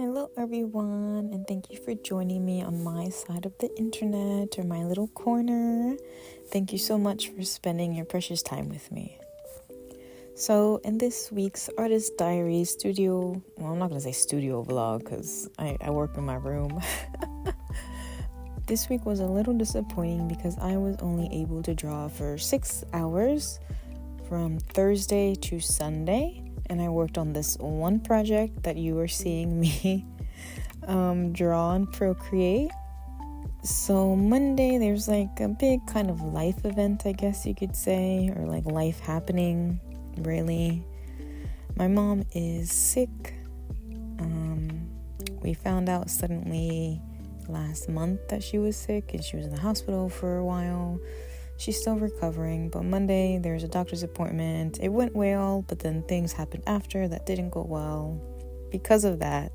Hello everyone, and thank you for joining me on my side of the internet or my little corner. Thank you so much for spending your precious time with me. So in this week's Artist Diaries studio, well, I'm not going to say studio vlog because I work in my room. This week was a little disappointing because I was only able to draw for 6 hours from Thursday to Sunday. And I worked on this one project that you are seeing me draw and procreate. So Monday, there's like a big kind of life event, I guess you could say, or like life happening, really. My mom is sick. We found out suddenly last month that she was sick and she was in the hospital for a while. She's still recovering, but Monday there's a doctor's appointment. It went well, but then things happened after that didn't go well. Because of that,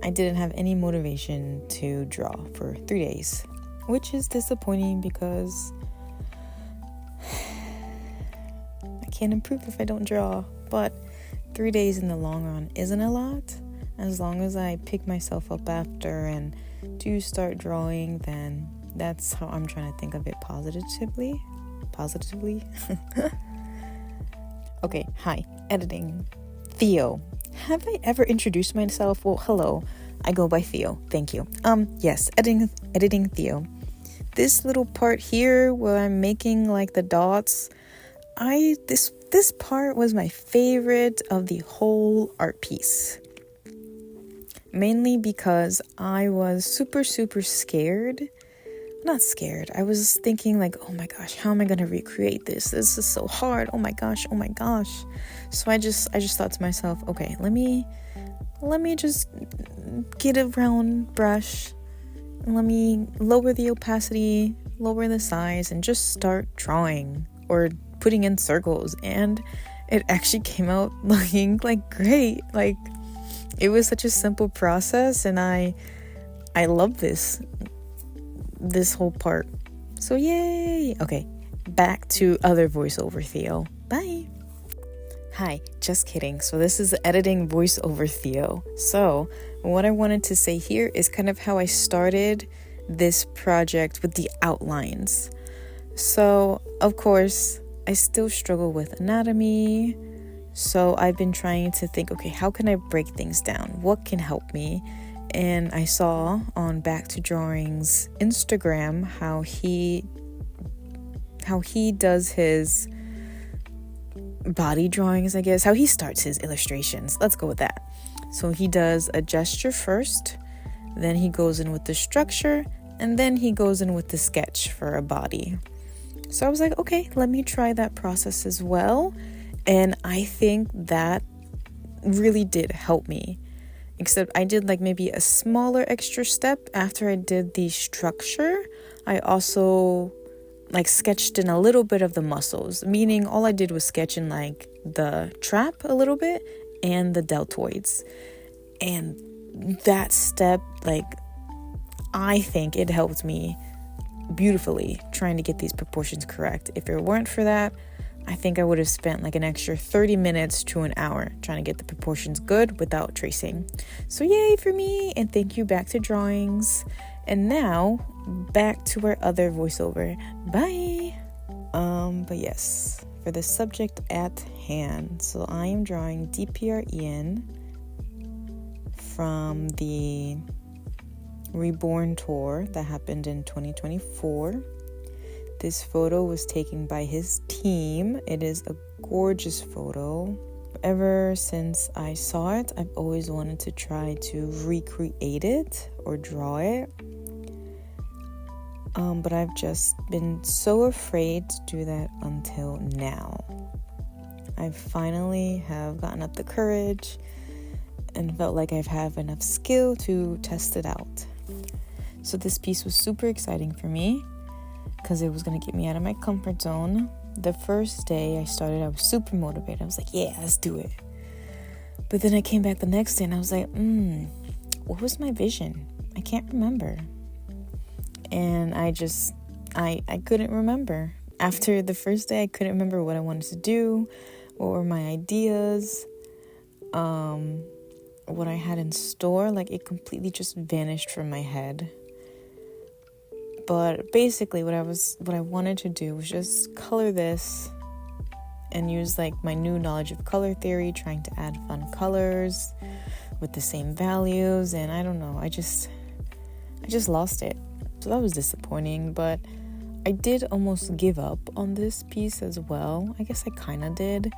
I didn't have any motivation to draw for 3 days, which is disappointing because I can't improve if I don't draw. But 3 days in the long run isn't a lot. As long as I pick myself up after and do start drawing, then that's how I'm trying to think of it positively. Okay, hi, editing. Theo. Have I ever introduced myself? Well, hello. I go by Theo. Thank you. Yes, editing Theo. This little part here where I'm making like the dots, this part was my favorite of the whole art piece. Mainly because I was super scared. Not scared. I was thinking like, oh my gosh, how am I gonna recreate this? This is so hard. Oh my gosh. So I just thought to myself, okay, let me just get a round brush, and let me lower the opacity, lower the size, and just start drawing or putting in circles. And it actually came out looking like great. Like, it was such a simple process, and I love this whole part. So yay! Okay, back to other voiceover Theo. Bye! Hi, just kidding. So this is editing voiceover Theo. So what I wanted to say here is kind of how I started this project with the outlines. So, of course, I still struggle with anatomy. So I've been trying to think, okay, how can I break things down? What can help me? And I saw on Back to Drawing's Instagram how he does his body drawings, I guess, how he starts his illustrations. Let's go with that. So he does a gesture first, then he goes in with the structure, and then he goes in with the sketch for a body. So I was like, okay, let me try that process as well. And I think that really did help me. Except I did like maybe a smaller extra step after I did the structure. I also like sketched in a little bit of the muscles, meaning all I did was sketch in like the trap a little bit and the deltoids. And that step, like, I think it helped me beautifully trying to get these proportions correct. If it weren't for that, I think I would have spent like an extra 30 minutes to an hour trying to get the proportions good without tracing. So yay for me, and thank you, Back to Drawings. And now back to our other voiceover. Bye. But yes, for the subject at hand. So I am drawing DPR Ian from the Reborn tour that happened in 2024. This photo was taken by his team. It is a gorgeous photo. Ever since I saw it, I've always wanted to try to recreate it or draw it. But I've just been so afraid to do that until now. I finally have gotten up the courage and felt like I've had enough skill to test it out. So this piece was super exciting for me, because it was going to get me out of my comfort zone. The first day I started, I was super motivated. I was like, yeah, let's do it. But then I came back the next day and I was like, what was my vision? I can't remember. And I couldn't remember. After the first day, I couldn't remember what I wanted to do, what were my ideas. what I had in store. Like, it completely just vanished from my head. But basically what I wanted to do was just color this and use like my new knowledge of color theory, trying to add fun colors with the same values, and I don't know, I just lost it. So that was disappointing, but I did almost give up on this piece as well. I guess I kind of did.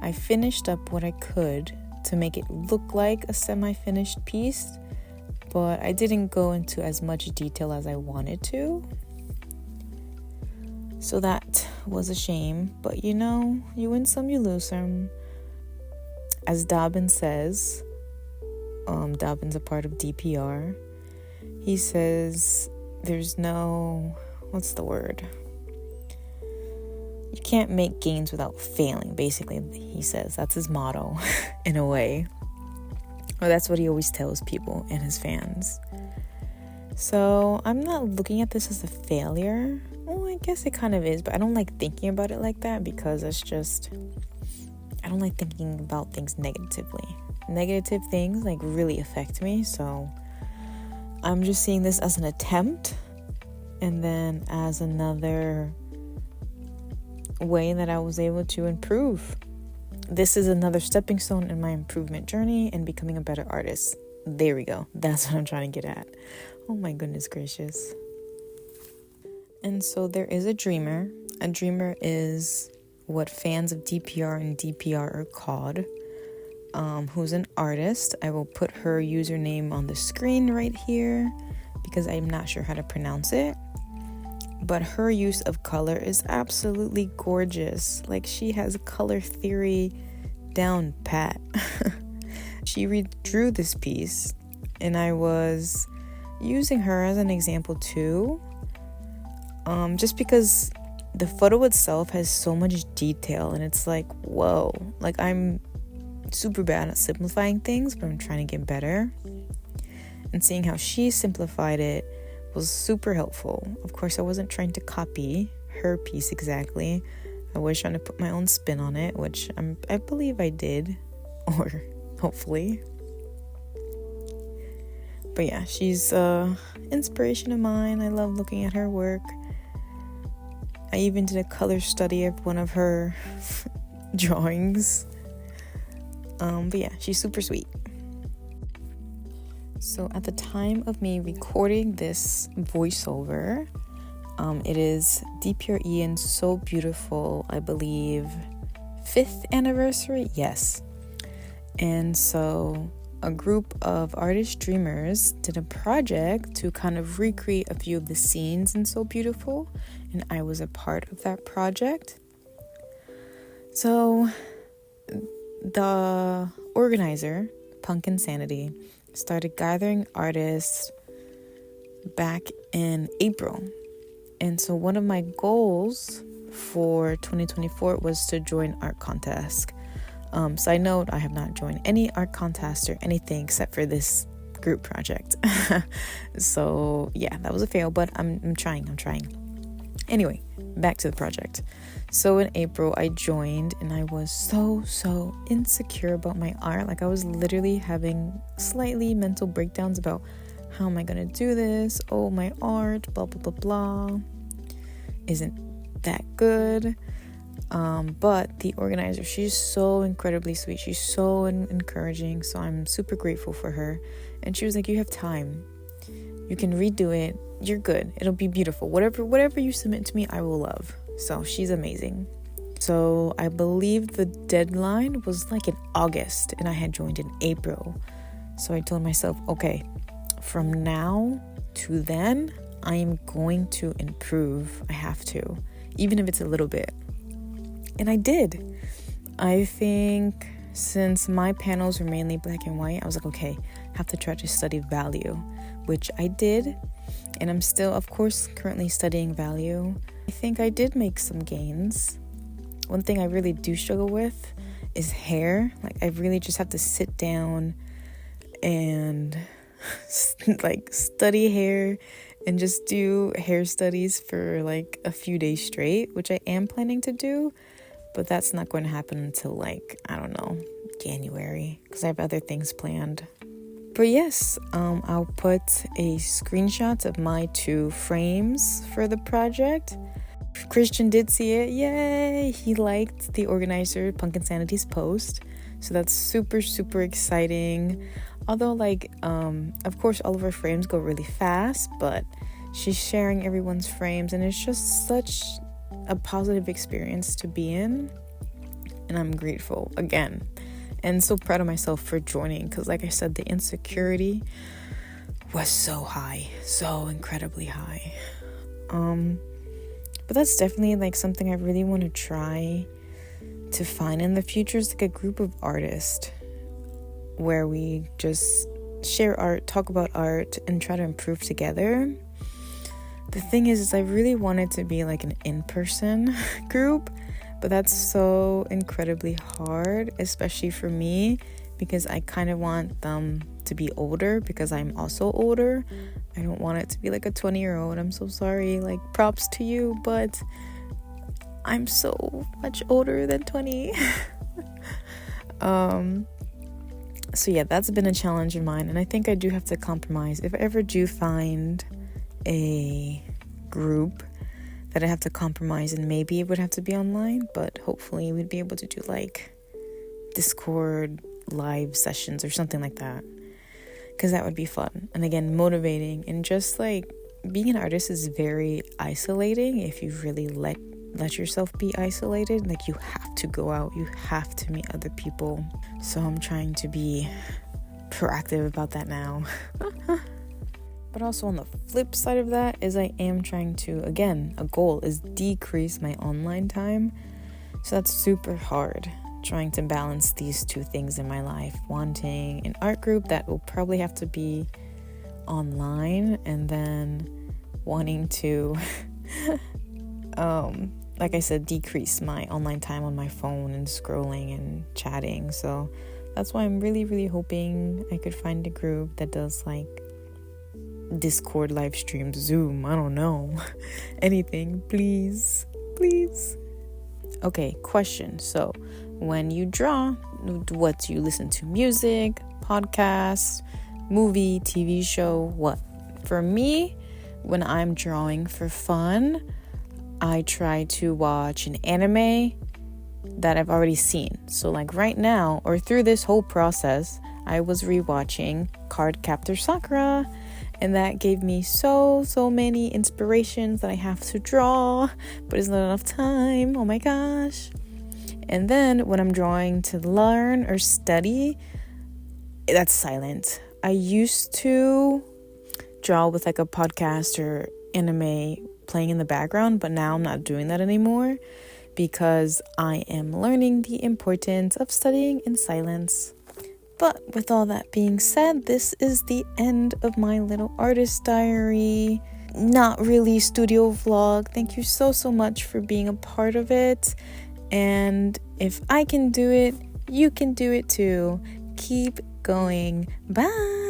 I finished up what I could to make it look like a semi-finished piece, but I didn't go into as much detail as I wanted to. So that was a shame, but you know, you win some, you lose some. As Dobbin says, Dobbin's a part of DPR. He says there's no, what's the word? You can't make gains without failing, basically, he says. That's his motto, in a way. Or that's what he always tells people and his fans. So I'm not looking at this as a failure. Well, I guess it kind of is, but I don't like thinking about it like that, because it's just, I don't like thinking about things negatively. Negative things like really affect me, so I'm just seeing this as an attempt, and then as another way that I was able to improve. This is another stepping stone in my improvement journey and becoming a better artist. There we go. That's what I'm trying to get at. Oh my goodness gracious. And so there is a dreamer. A dreamer is what fans of DPR and DPR are called, who's an artist. I will put her username on the screen right here because I'm not sure how to pronounce it. But her use of color is absolutely gorgeous. Like, she has color theory down pat. She redrew this piece, and I was using her as an example too. Just because the photo itself has so much detail, and it's like, whoa. Like, I'm super bad at simplifying things, but I'm trying to get better. And seeing how she simplified it was super helpful. Of course, I wasn't trying to copy her piece exactly. I was trying to put my own spin on it, which I believe I did, or hopefully. But yeah, she's inspiration of mine. I love looking at her work. I even did a color study of one of her drawings. But yeah, she's super sweet. So at the time of me recording this voiceover, it is DPR Ian's So Beautiful, I believe, 5th anniversary? Yes. And so a group of artist dreamers did a project to kind of recreate a few of the scenes in So Beautiful, and I was a part of that project. So the organizer, Punk Insanity, started gathering artists back in April. And so one of my goals for 2024 was to join art contest. Side note, I have not joined any art contest or anything except for this group project. So yeah, that was a fail, but I'm trying. Anyway, back to the project. So in April, I joined, and I was so insecure about my art. Like, I was literally having slightly mental breakdowns about how am I gonna do this? Oh, my art, blah, blah, blah, blah, isn't that good. But the organizer, she's so incredibly sweet. She's so encouraging. So I'm super grateful for her. And she was like, you have time. You can redo it. You're good. It'll be beautiful. Whatever you submit to me, I will love. So she's amazing. So I believe the deadline was like in August, and I had joined in April. So I told myself, okay, from now to then, I am going to improve. I have to, even if it's a little bit. And I did. I think since my panels were mainly black and white, I was like, okay, I have to try to study value, which I did. And I'm still, of course, currently studying value. I think I did make some gains. One thing I really do struggle with is hair. Like, I really just have to sit down and like study hair and just do hair studies for like a few days straight, which I am planning to do, but that's not going to happen until like, I don't know, January because I have other things planned. But yes, I'll put a screenshot of my 2 frames for the project. Christian did see it. Yay! He liked the organizer, Punk Insanity's post. So that's super, super exciting. Although, of course, all of our frames go really fast, but she's sharing everyone's frames, and it's just such a positive experience to be in. And I'm grateful again. And so proud of myself for joining, because like I said, the insecurity was so high, so incredibly high. But that's definitely something I really want to try to find in the future, is a group of artists where we just share art, talk about art, and try to improve together. The thing is I really want it to be an in-person group, but that's so incredibly hard, especially for me, because I kind of want them to be older, because I'm also older. I don't want it to be a 20-year-old. I'm so sorry, props to you, but I'm so much older than 20. So yeah, that's been a challenge of mine, and I think I do have to compromise. If I ever do find a group that I have to compromise, and maybe it would have to be online, but hopefully we'd be able to do Discord live sessions or something like that, because that would be fun and again motivating. And just being an artist is very isolating if you really let yourself be isolated. You have to go out, you have to meet other people. So I'm trying to be proactive about that now. But also on the flip side of that is I am trying to, again, a goal is decrease my online time. So that's super hard, trying to balance these 2 things in my life. Wanting an art group that will probably have to be online, and then wanting to, like I said, decrease my online time on my phone and scrolling and chatting. So that's why I'm really, really hoping I could find a group that does Discord live streams, Zoom, I don't know, anything, please. Okay, question. So when you draw, what do you listen to? Music, podcasts, movie, TV show, what? For me, when I'm drawing for fun, I try to watch an anime that I've already seen. So right now, or through this whole process, I was rewatching Cardcaptor Sakura, and that gave me so many inspirations that I have to draw, but it's not enough time. Oh my gosh. And then when I'm drawing to learn or study, that's silent. I used to draw with a podcast or anime playing in the background, but now I'm not doing that anymore, because I am learning the importance of studying in silence. But with all that being said, this is the end of my little artist diary. Not really studio vlog. Thank you so much for being a part of it. And if I can do it, you can do it too. Keep going. Bye.